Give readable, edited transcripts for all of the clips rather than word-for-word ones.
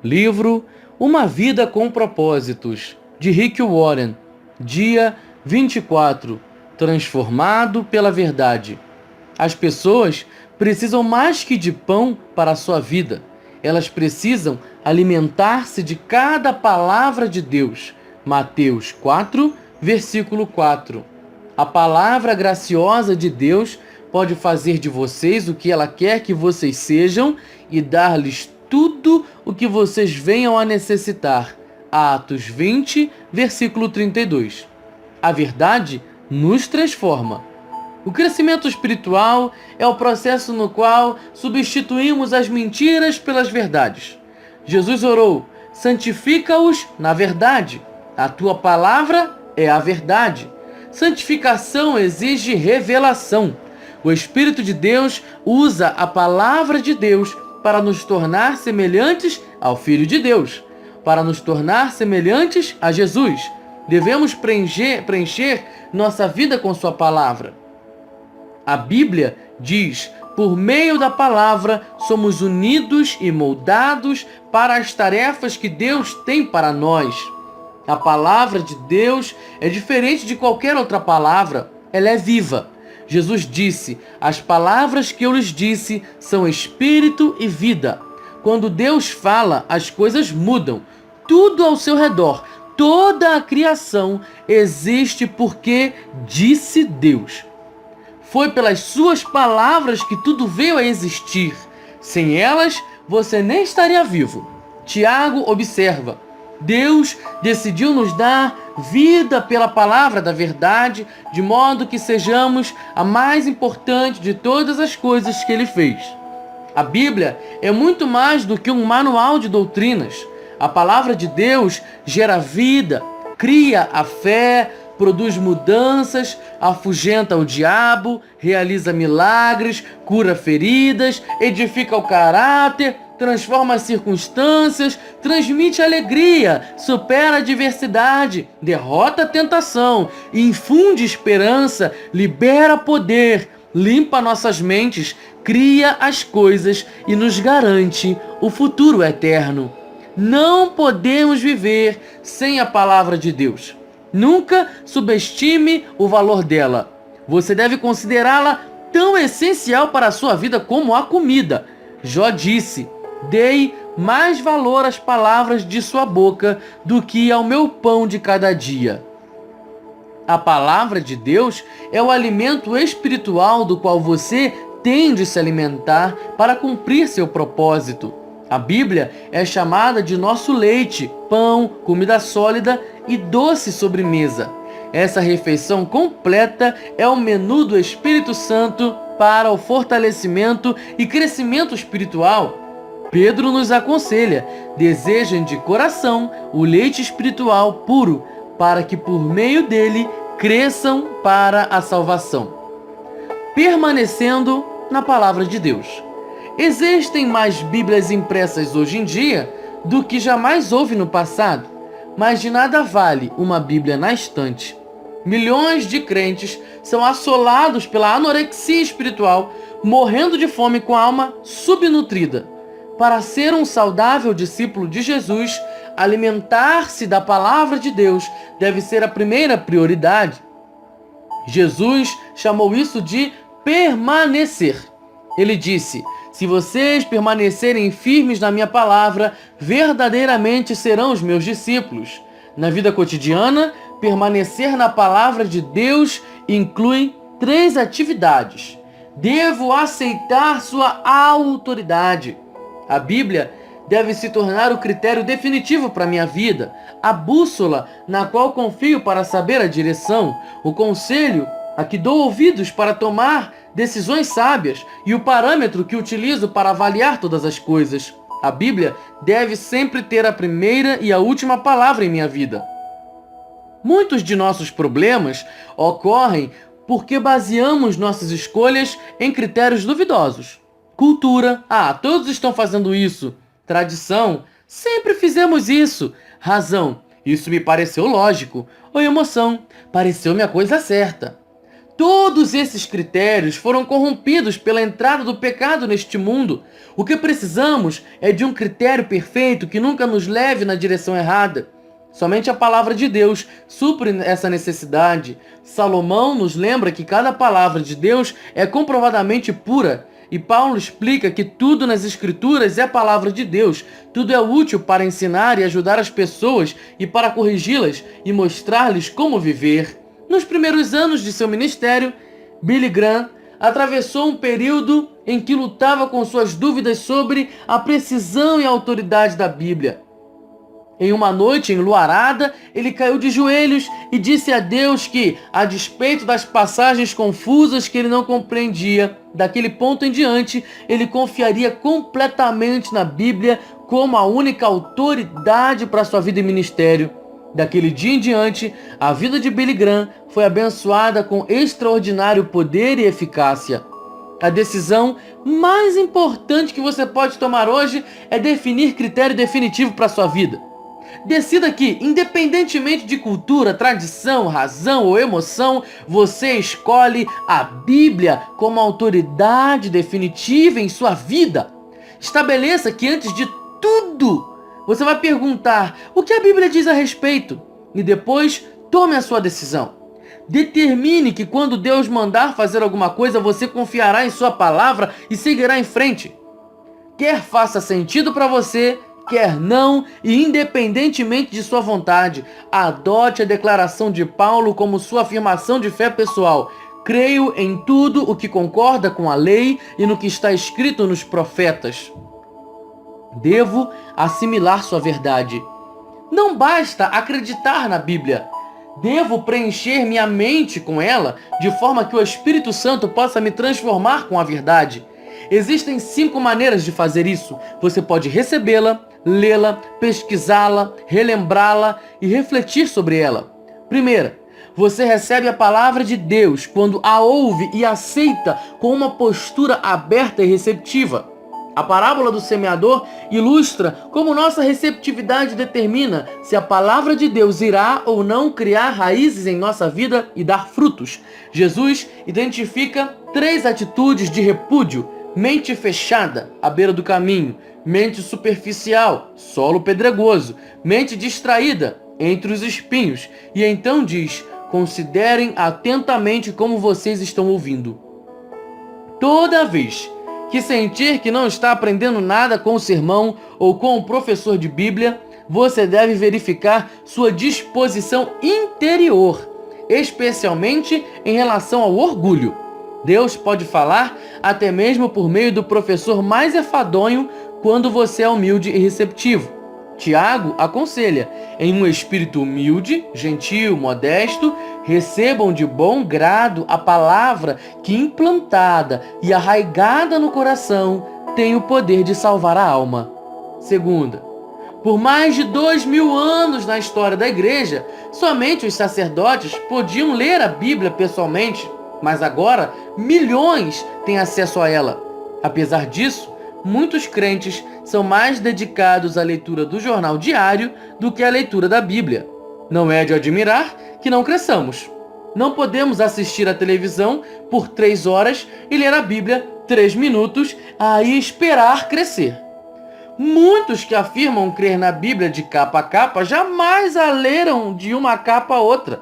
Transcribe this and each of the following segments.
Livro Uma Vida com Propósitos, de Rick Warren, dia 24, Transformado pela Verdade. As pessoas precisam mais que de pão para a sua vida. Elas precisam alimentar-se de cada palavra de Deus. Mateus 4, versículo 4. A palavra graciosa de Deus pode fazer de vocês o que ela quer que vocês sejam e dar-lhes tudo o que vocês venham a necessitar. Atos 20, versículo 32. A verdade nos transforma. O crescimento espiritual é o processo no qual substituímos as mentiras pelas verdades. Jesus orou: santifica-os na verdade. A tua palavra é a verdade. Santificação exige revelação. O Espírito de Deus usa a palavra de Deus para nos tornar semelhantes ao Filho de Deus, para nos tornar semelhantes a Jesus. Devemos preencher nossa vida com sua palavra. A Bíblia diz: por meio da palavra somos unidos e moldados para as tarefas que Deus tem para nós. A palavra de Deus é diferente de qualquer outra palavra, ela é viva. Jesus disse: as palavras que eu lhes disse são espírito e vida. Quando Deus fala, as coisas mudam. Tudo ao seu redor, toda a criação existe porque disse Deus. Foi pelas suas palavras que tudo veio a existir. Sem elas, você nem estaria vivo. Tiago observa: Deus decidiu nos dar vida pela palavra da verdade, de modo que sejamos a mais importante de todas as coisas que Ele fez. A Bíblia é muito mais do que um manual de doutrinas. A palavra de Deus gera vida, cria a fé, produz mudanças, afugenta o diabo, realiza milagres, cura feridas, edifica o caráter, transforma as circunstâncias, transmite alegria, supera a adversidade, derrota a tentação, infunde esperança, libera poder, limpa nossas mentes, cria as coisas e nos garante o futuro eterno. Não podemos viver sem a palavra de Deus. Nunca subestime o valor dela. Você deve considerá-la tão essencial para a sua vida como a comida. Jó disse: dei mais valor às palavras de sua boca do que ao meu pão de cada dia. A palavra de Deus é o alimento espiritual do qual você tem de se alimentar para cumprir seu propósito. A Bíblia é chamada de nosso leite, pão, comida sólida e doce sobremesa. Essa refeição completa é o menu do Espírito Santo para o fortalecimento e crescimento espiritual. Pedro nos aconselha: desejem de coração o leite espiritual puro, para que por meio dele cresçam para a salvação. Permanecendo na palavra de Deus. Existem mais Bíblias impressas hoje em dia do que jamais houve no passado, mas de nada vale uma Bíblia na estante. Milhões de crentes são assolados pela anorexia espiritual, morrendo de fome com a alma subnutrida. Para ser um saudável discípulo de Jesus, alimentar-se da palavra de Deus deve ser a primeira prioridade. Jesus chamou isso de permanecer. Ele disse: se vocês permanecerem firmes na minha palavra, verdadeiramente serão os meus discípulos. Na vida cotidiana, permanecer na palavra de Deus inclui 3 atividades. Devo aceitar sua autoridade. A Bíblia deve se tornar o critério definitivo para a minha vida, a bússola na qual confio para saber a direção, o conselho a que dou ouvidos para tomar decisões sábias e o parâmetro que utilizo para avaliar todas as coisas. A Bíblia deve sempre ter a primeira e a última palavra em minha vida. Muitos de nossos problemas ocorrem porque baseamos nossas escolhas em critérios duvidosos. Cultura: todos estão fazendo isso. Tradição: sempre fizemos isso. Razão: isso me pareceu lógico. Ou emoção: pareceu-me a coisa certa. Todos esses critérios foram corrompidos pela entrada do pecado neste mundo. O que precisamos é de um critério perfeito que nunca nos leve na direção errada. Somente a palavra de Deus supre essa necessidade. Salomão nos lembra que cada palavra de Deus é comprovadamente pura. E Paulo explica que tudo nas Escrituras é a palavra de Deus. Tudo é útil para ensinar e ajudar as pessoas e para corrigi-las e mostrar-lhes como viver. Nos primeiros anos de seu ministério, Billy Graham atravessou um período em que lutava com suas dúvidas sobre a precisão e a autoridade da Bíblia. Em uma noite enluarada, ele caiu de joelhos e disse a Deus que, a despeito das passagens confusas que ele não compreendia, daquele ponto em diante, ele confiaria completamente na Bíblia como a única autoridade para sua vida e ministério. Daquele dia em diante, a vida de Billy Graham foi abençoada com extraordinário poder e eficácia. A decisão mais importante que você pode tomar hoje é definir critério definitivo para sua vida. Decida que, independentemente de cultura, tradição, razão ou emoção, você escolhe a Bíblia como autoridade definitiva em sua vida. Estabeleça que antes de tudo, você vai perguntar o que a Bíblia diz a respeito e depois tome a sua decisão. Determine que quando Deus mandar fazer alguma coisa, você confiará em sua palavra e seguirá em frente. Quer faça sentido para você, quer não, e independentemente de sua vontade, adote a declaração de Paulo como sua afirmação de fé pessoal. Creio em tudo o que concorda com a lei e no que está escrito nos profetas. Devo assimilar sua verdade. Não basta acreditar na Bíblia. Devo preencher minha mente com ela, de forma que o Espírito Santo possa me transformar com a verdade. Existem 5 maneiras de fazer isso. Você pode recebê-la, lê-la, pesquisá-la, relembrá-la e refletir sobre ela. Primeira, você recebe a palavra de Deus quando a ouve e aceita com uma postura aberta e receptiva. A parábola do semeador ilustra como nossa receptividade determina se a palavra de Deus irá ou não criar raízes em nossa vida e dar frutos. Jesus identifica 3 atitudes de repúdio: mente fechada, à beira do caminho; mente superficial, solo pedregoso; mente distraída, entre os espinhos. E então diz: considerem atentamente como vocês estão ouvindo. Toda vez que sentir que não está aprendendo nada com o sermão ou com o professor de Bíblia, você deve verificar sua disposição interior, especialmente em relação ao orgulho. Deus pode falar até mesmo por meio do professor mais enfadonho quando você é humilde e receptivo. Tiago aconselha: em um espírito humilde, gentil, modesto, recebam de bom grado a palavra que, implantada e arraigada no coração, tem o poder de salvar a alma. Segunda, por mais de 2000 anos na história da igreja, somente os sacerdotes podiam ler a Bíblia pessoalmente, mas agora milhões têm acesso a ela. Apesar disso, muitos crentes são mais dedicados à leitura do jornal diário do que à leitura da Bíblia. Não é de admirar que não cresçamos. Não podemos assistir à televisão por 3 horas e ler a Bíblia 3 minutos e esperar crescer. Muitos que afirmam crer na Bíblia de capa a capa jamais a leram de uma capa a outra.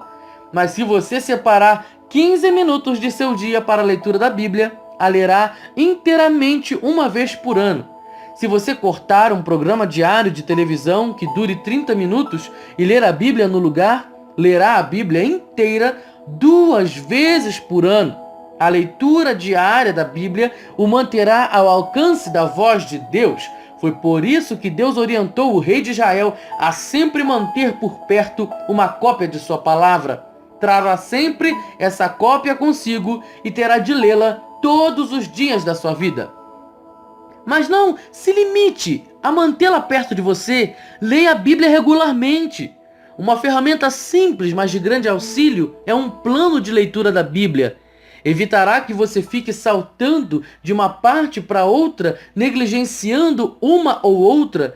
Mas se você separar 15 minutos de seu dia para a leitura da Bíblia, a lerá inteiramente uma vez por ano. Se você cortar um programa diário de televisão que dure 30 minutos e ler a Bíblia no lugar, lerá a Bíblia inteira 2 vezes por ano. A leitura diária da Bíblia o manterá ao alcance da voz de Deus. Foi por isso que Deus orientou o rei de Israel a sempre manter por perto uma cópia de sua palavra. Trará sempre essa cópia consigo e terá de lê-la todos os dias da sua vida. Mas não se limite a mantê-la perto de você. Leia a Bíblia regularmente. Uma ferramenta simples, mas de grande auxílio, é um plano de leitura da Bíblia. Evitará que você fique saltando de uma parte para outra, negligenciando uma ou outra.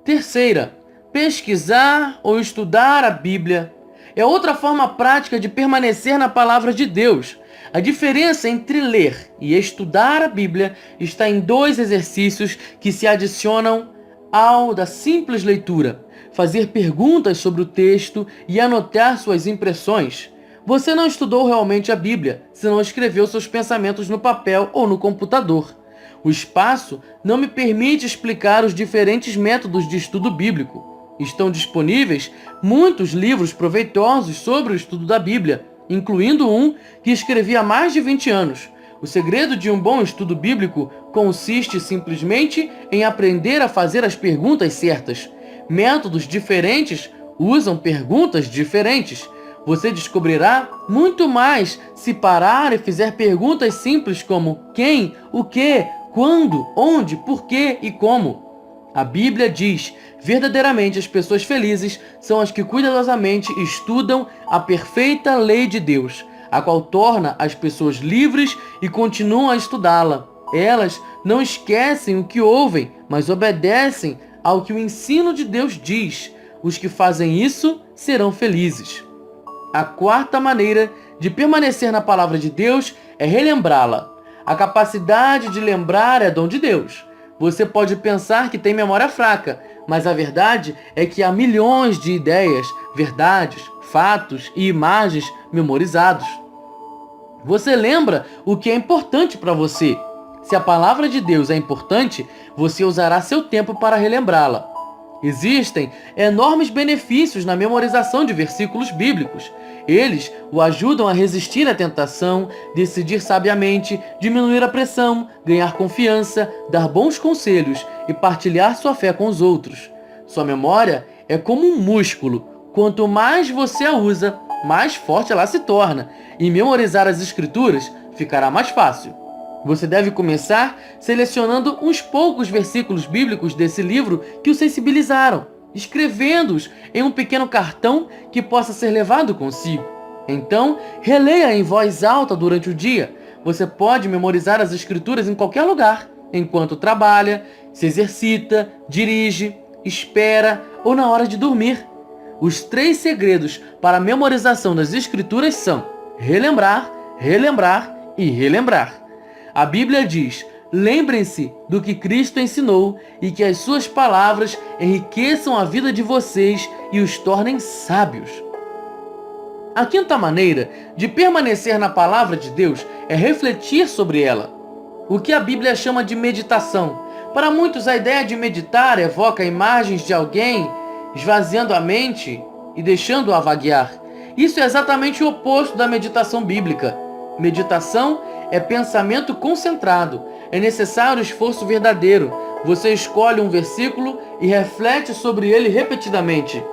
Terceira, pesquisar ou estudar a Bíblia. é outra forma prática de permanecer na palavra de Deus. A diferença entre ler e estudar a Bíblia está em dois exercícios que se adicionam ao da simples leitura: fazer perguntas sobre o texto e anotar suas impressões. Você não estudou realmente a Bíblia se não escreveu seus pensamentos no papel ou no computador. O espaço não me permite explicar os diferentes métodos de estudo bíblico. Estão disponíveis muitos livros proveitosos sobre o estudo da Bíblia, incluindo um que escrevi há mais de 20 anos. O segredo de um bom estudo bíblico consiste simplesmente em aprender a fazer as perguntas certas. Métodos diferentes usam perguntas diferentes. Você descobrirá muito mais se parar e fizer perguntas simples como quem, o que, quando, onde, por quê e como. A Bíblia diz: verdadeiramente as pessoas felizes são as que cuidadosamente estudam a perfeita lei de Deus, a qual torna as pessoas livres e continuam a estudá-la. Elas não esquecem o que ouvem, mas obedecem ao que o ensino de Deus diz. Os que fazem isso serão felizes. A quarta maneira de permanecer na palavra de Deus é relembrá-la. A capacidade de lembrar é dom de Deus. Você pode pensar que tem memória fraca, mas a verdade é que há milhões de ideias, verdades, fatos e imagens memorizados. Você lembra o que é importante para você. Se a palavra de Deus é importante, você usará seu tempo para relembrá-la. Existem enormes benefícios na memorização de versículos bíblicos. Eles o ajudam a resistir à tentação, decidir sabiamente, diminuir a pressão, ganhar confiança, dar bons conselhos e partilhar sua fé com os outros. Sua memória é como um músculo. Quanto mais você a usa, mais forte ela se torna, e memorizar as escrituras ficará mais fácil. Você deve começar selecionando uns poucos versículos bíblicos desse livro que o sensibilizaram, escrevendo-os em um pequeno cartão que possa ser levado consigo. Então, releia em voz alta durante o dia. Você pode memorizar as escrituras em qualquer lugar, enquanto trabalha, se exercita, dirige, espera ou na hora de dormir. Os 3 segredos para a memorização das escrituras são relembrar, relembrar e relembrar. A Bíblia diz: lembrem-se do que Cristo ensinou e que as suas palavras enriqueçam a vida de vocês e os tornem sábios. A quinta maneira de permanecer na palavra de Deus é refletir sobre ela. O que a Bíblia chama de meditação. Para muitos, a ideia de meditar evoca imagens de alguém esvaziando a mente e deixando-a vaguear. Isso é exatamente o oposto da meditação bíblica. Meditação é pensamento concentrado. É necessário esforço verdadeiro. Você escolhe um versículo e reflete sobre ele repetidamente.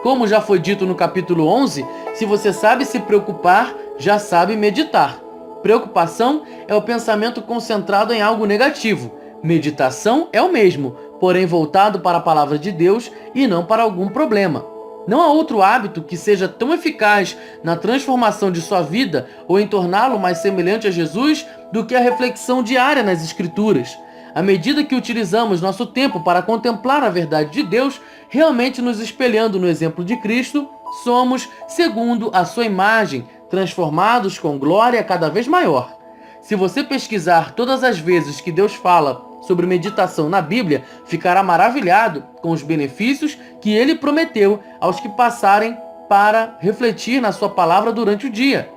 Como já foi dito no capítulo 11, se você sabe se preocupar, já sabe meditar. Preocupação é o pensamento concentrado em algo negativo. Meditação é o mesmo, porém voltado para a palavra de Deus e não para algum problema. Não há outro hábito que seja tão eficaz na transformação de sua vida ou em torná-lo mais semelhante a Jesus do que a reflexão diária nas Escrituras. À medida que utilizamos nosso tempo para contemplar a verdade de Deus, realmente nos espelhando no exemplo de Cristo, somos, segundo a sua imagem, transformados com glória cada vez maior. Se você pesquisar todas as vezes que Deus fala sobre meditação na Bíblia, ficará maravilhado com os benefícios que ele prometeu aos que passarem para refletir na sua palavra durante o dia.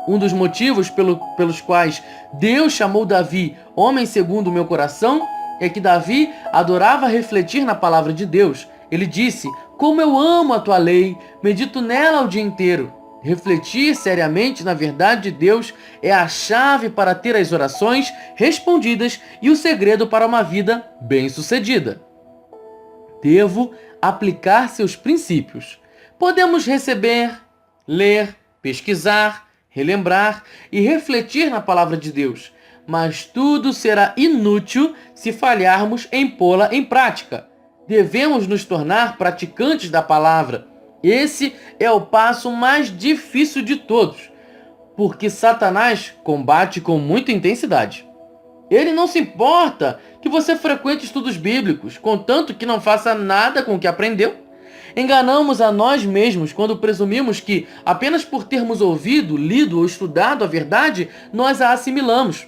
Um dos motivos pelos quais Deus chamou Davi homem segundo o meu coração é que Davi adorava refletir na palavra de Deus. Ele disse: como eu amo a tua lei, medito nela o dia inteiro. Refletir seriamente na verdade de Deus é a chave para ter as orações respondidas e o segredo para uma vida bem-sucedida. Devo aplicar seus princípios. Podemos receber, ler, pesquisar, relembrar e refletir na palavra de Deus, mas tudo será inútil se falharmos em pô-la em prática. Devemos nos tornar praticantes da palavra. Esse é o passo mais difícil de todos, porque Satanás combate com muita intensidade. Ele não se importa que você frequente estudos bíblicos, contanto que não faça nada com o que aprendeu. Enganamos a nós mesmos quando presumimos que, apenas por termos ouvido, lido ou estudado a verdade, nós a assimilamos.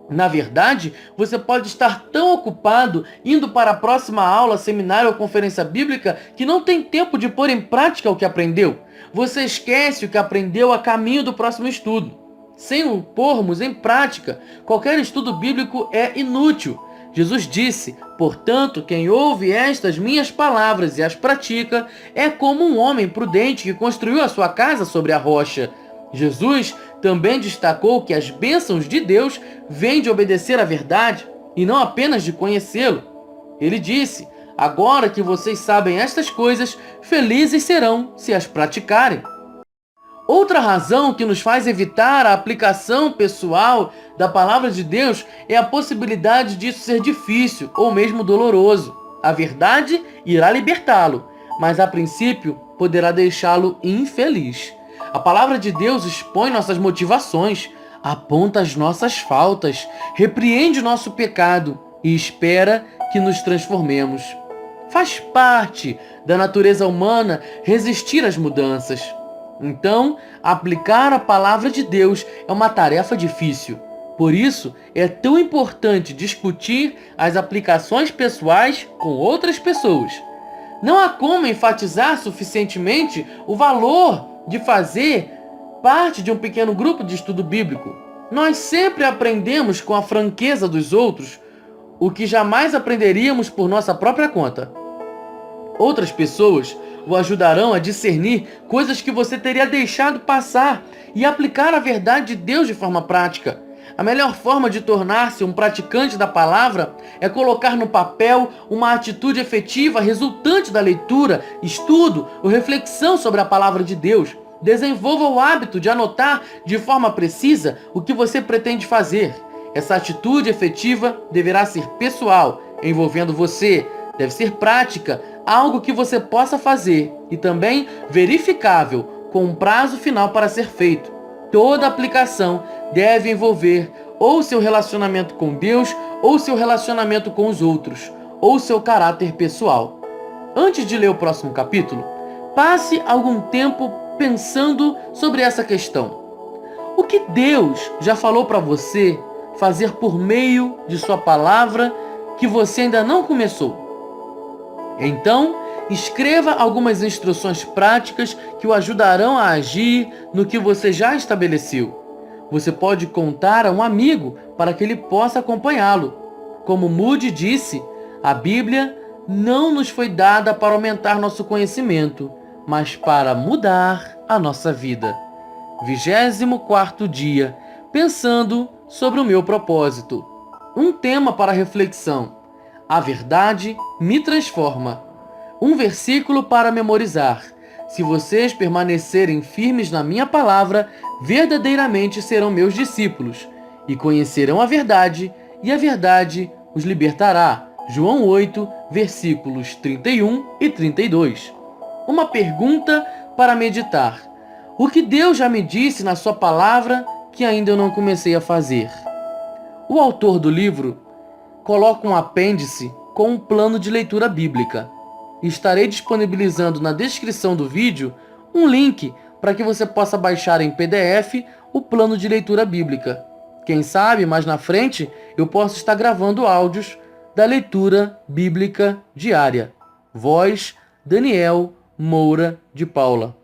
Na verdade, você pode estar tão ocupado indo para a próxima aula, seminário ou conferência bíblica que não tem tempo de pôr em prática o que aprendeu. Você esquece o que aprendeu a caminho do próximo estudo. Sem o pormos em prática, qualquer estudo bíblico é inútil. Jesus disse: portanto, quem ouve estas minhas palavras e as pratica é como um homem prudente que construiu a sua casa sobre a rocha. Jesus também destacou que as bênçãos de Deus vêm de obedecer à verdade e não apenas de conhecê-lo. Ele disse: agora que vocês sabem estas coisas, felizes serão se as praticarem. Outra razão que nos faz evitar a aplicação pessoal da palavra de Deus é a possibilidade disso ser difícil ou mesmo doloroso. A verdade irá libertá-lo, mas a princípio poderá deixá-lo infeliz. A palavra de Deus expõe nossas motivações, aponta as nossas faltas, repreende o nosso pecado e espera que nos transformemos. Faz parte da natureza humana resistir às mudanças. Então, aplicar a palavra de Deus é uma tarefa difícil. Por isso, é tão importante discutir as aplicações pessoais com outras pessoas. Não há como enfatizar suficientemente o valor de fazer parte de um pequeno grupo de estudo bíblico. Nós sempre aprendemos com a franqueza dos outros o que jamais aprenderíamos por nossa própria conta. Outras pessoas o ajudarão a discernir coisas que você teria deixado passar e aplicar a verdade de Deus de forma prática. A melhor forma de tornar-se um praticante da palavra é colocar no papel uma atitude efetiva resultante da leitura, estudo ou reflexão sobre a palavra de Deus. Desenvolva o hábito de anotar de forma precisa o que você pretende fazer. Essa atitude efetiva deverá ser pessoal, envolvendo você. Deve ser prática, algo que você possa fazer e também verificável, com um prazo final para ser feito. Toda aplicação deve envolver ou seu relacionamento com Deus, ou seu relacionamento com os outros, ou seu caráter pessoal. Antes de ler o próximo capítulo, passe algum tempo pensando sobre essa questão. O que Deus já falou para você fazer por meio de sua palavra que você ainda não começou? Então, escreva algumas instruções práticas que o ajudarão a agir no que você já estabeleceu. Você pode contar a um amigo para que ele possa acompanhá-lo. Como Moody disse, a Bíblia não nos foi dada para aumentar nosso conhecimento, mas para mudar a nossa vida. 24º dia, pensando sobre o meu propósito. Um tema para reflexão. A verdade me transforma. Um versículo para memorizar. Se vocês permanecerem firmes na minha palavra, verdadeiramente serão meus discípulos, e conhecerão a verdade, e a verdade os libertará. João 8, versículos 31 e 32. Uma pergunta para meditar. O que Deus já me disse na sua palavra que ainda eu não comecei a fazer? O autor do livro coloca um apêndice com um plano de leitura bíblica. Estarei disponibilizando na descrição do vídeo um link para que você possa baixar em PDF o plano de leitura bíblica. Quem sabe, mais na frente, eu posso estar gravando áudios da leitura bíblica diária. Voz, Daniel Moura de Paula.